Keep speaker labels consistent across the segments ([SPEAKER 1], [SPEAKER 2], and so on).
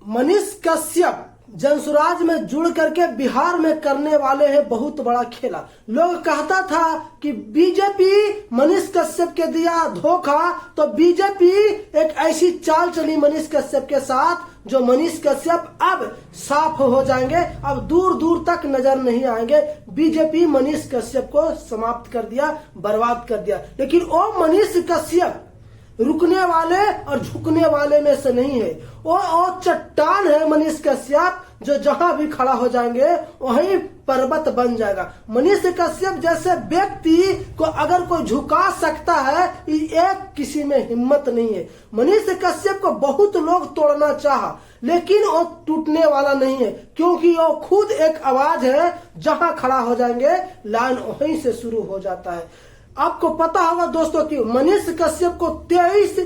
[SPEAKER 1] मनीष कश्यप जनसुराज में जुड़ करके बिहार में करने वाले हैं बहुत बड़ा खेला। लोग कहता था कि बीजेपी मनीष कश्यप के दिया धोखा, तो बीजेपी एक ऐसी चाल चली मनीष कश्यप के साथ जो मनीष कश्यप अब साफ हो जाएंगे, अब दूर दूर तक नजर नहीं आएंगे। बीजेपी मनीष कश्यप को समाप्त कर दिया, बर्बाद कर दिया। लेकिन वो मनीष कश्यप रुकने वाले और झुकने वाले में से नहीं है। वो चट्टान है मनीष कश्यप, जो जहां भी खड़ा हो जाएंगे वहीं पर्वत बन जाएगा। मनीष कश्यप जैसे व्यक्ति को अगर कोई झुका सकता है, एक किसी में हिम्मत नहीं है। मनीष कश्यप को बहुत लोग तोड़ना चाहा, लेकिन वो टूटने वाला नहीं है, क्योंकि वो खुद एक आवाज है। जहां खड़ा हो जाएंगे लाइन वहीं से शुरू हो जाता है। आपको पता होगा दोस्तों कि मनीष कश्यप को 23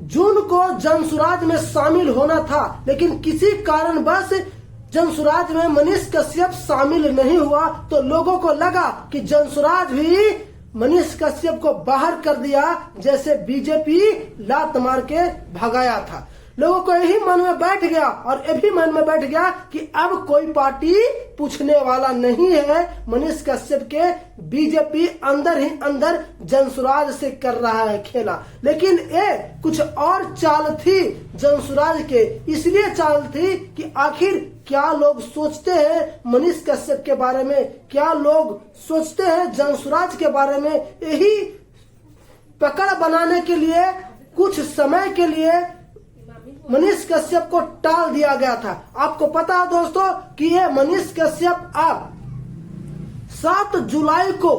[SPEAKER 1] जून को जनसुराज में शामिल होना था, लेकिन किसी कारणवश जनसुराज में मनीष कश्यप शामिल नहीं हुआ, तो लोगों को लगा कि जनसुराज भी मनीष कश्यप को बाहर कर दिया, जैसे बीजेपी लात मार के भगाया था। लोगों को यही मन में बैठ गया, और ये भी मन में बैठ गया कि अब कोई पार्टी पूछने वाला नहीं है मनीष कश्यप के। बीजेपी अंदर ही अंदर जनसुराज से कर रहा है खेला। लेकिन ये कुछ और चाल थी जनसुराज के, इसलिए चाल थी कि आखिर क्या लोग सोचते हैं मनीष कश्यप के बारे में, क्या लोग सोचते हैं जनसुराज के बारे में। यही पकड़ बनाने के लिए कुछ समय के लिए मनीष कश्यप को टाल दिया गया था। आपको पता है दोस्तों कि ये मनीष कश्यप अब 7 जुलाई को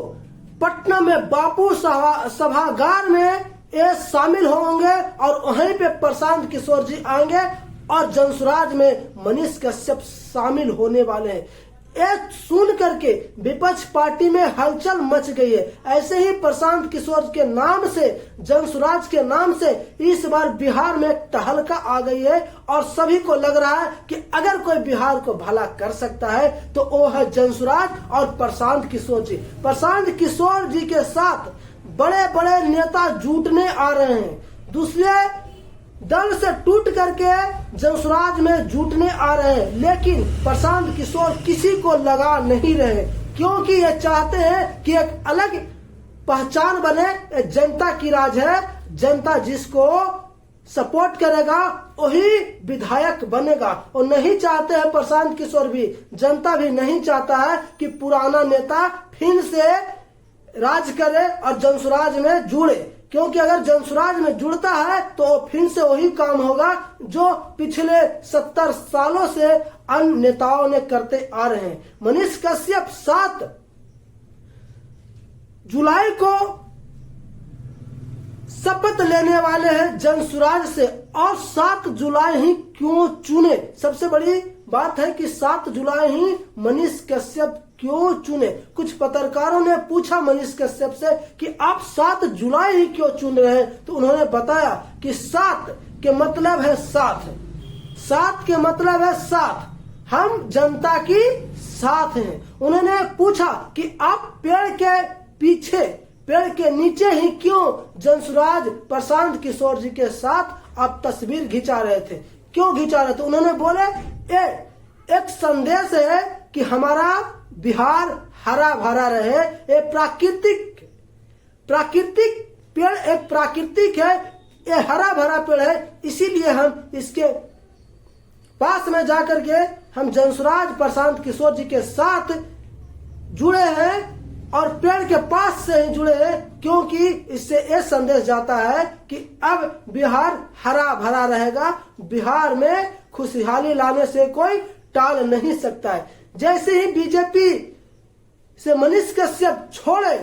[SPEAKER 1] पटना में बापू सभागार में ये शामिल होंगे, और वहीं पे प्रशांत किशोर जी आएंगे और जनसुराज में मनीष कश्यप शामिल होने वाले हैं। एक सुन करके विपक्ष पार्टी में हलचल मच गई है। ऐसे ही प्रशांत किशोर के नाम से, जनसुराज के नाम से इस बार बिहार में तहलका आ गई है, और सभी को लग रहा है कि अगर कोई बिहार को भला कर सकता है तो वो है जनसुराज और प्रशांत किशोर जी। प्रशांत किशोर जी के साथ बड़े बड़े नेता जुटने आ रहे हैं, दूसरे दल से टूट करके जनसुराज में जुटने आ रहे हैं। लेकिन प्रशांत किशोर किसी को लगा नहीं रहे, क्योंकि ये चाहते हैं कि एक अलग पहचान बने। जनता की राज है, जनता जिसको सपोर्ट करेगा वही विधायक बनेगा। और नहीं चाहते हैं प्रशांत किशोर भी, जनता भी नहीं चाहता है कि पुराना नेता फिर से राज करे और जनसुराज में जुड़े, क्योंकि अगर जनसुराज में जुड़ता है तो फिर से वही काम होगा जो पिछले 70 सालों से अन्य नेताओं ने करते आ रहे हैं। मनीष कश्यप 7 जुलाई को शपथ लेने वाले हैं जनसुराज से, और 7 जुलाई ही क्यों चुने? सबसे बड़ी बात है कि 7 जुलाई ही मनीष कश्यप क्यों चुने? कुछ पत्रकारों ने पूछा मनीष कश्यप से कि आप 7 जुलाई ही क्यों चुन रहे हैं, तो उन्होंने बताया कि 7 के मतलब है साथ, 7 के मतलब है साथ, हम जनता की साथ हैं। उन्होंने पूछा कि आप पेड़ के पीछे, पेड़ के नीचे ही क्यों जनसुराज प्रशांत किशोर जी के साथ आप तस्वीर खिंचा रहे थे, क्यों खिंचा रहे थे? उन्होंने बोले एक संदेश है कि हमारा बिहार हरा भरा रहे। ये प्राकृतिक पेड़ एक प्राकृतिक है, ये हरा भरा पेड़ है, इसीलिए हम इसके पास में जाकर के हम जनसुराज प्रशांत किशोर जी के साथ जुड़े हैं, और पेड़ के पास से ही जुड़े हैं, क्योंकि इससे ये संदेश जाता है कि अब बिहार हरा भरा रहेगा, बिहार में खुशहाली लाने से कोई टाल नहीं सकता है। जैसे ही बीजेपी से मनीष कश्यप छोड़े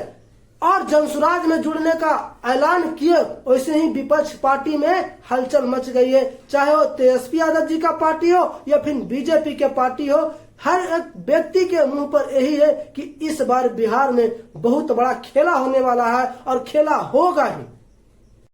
[SPEAKER 1] और जनसुराज में जुड़ने का ऐलान किए, वैसे ही विपक्ष पार्टी में हलचल मच गई है। चाहे वो तेजस्वी यादव जी का पार्टी हो या फिर बीजेपी के पार्टी हो, हर एक व्यक्ति के मुंह पर यही है कि इस बार बिहार में बहुत बड़ा खेला होने वाला है, और खेला होगा ही।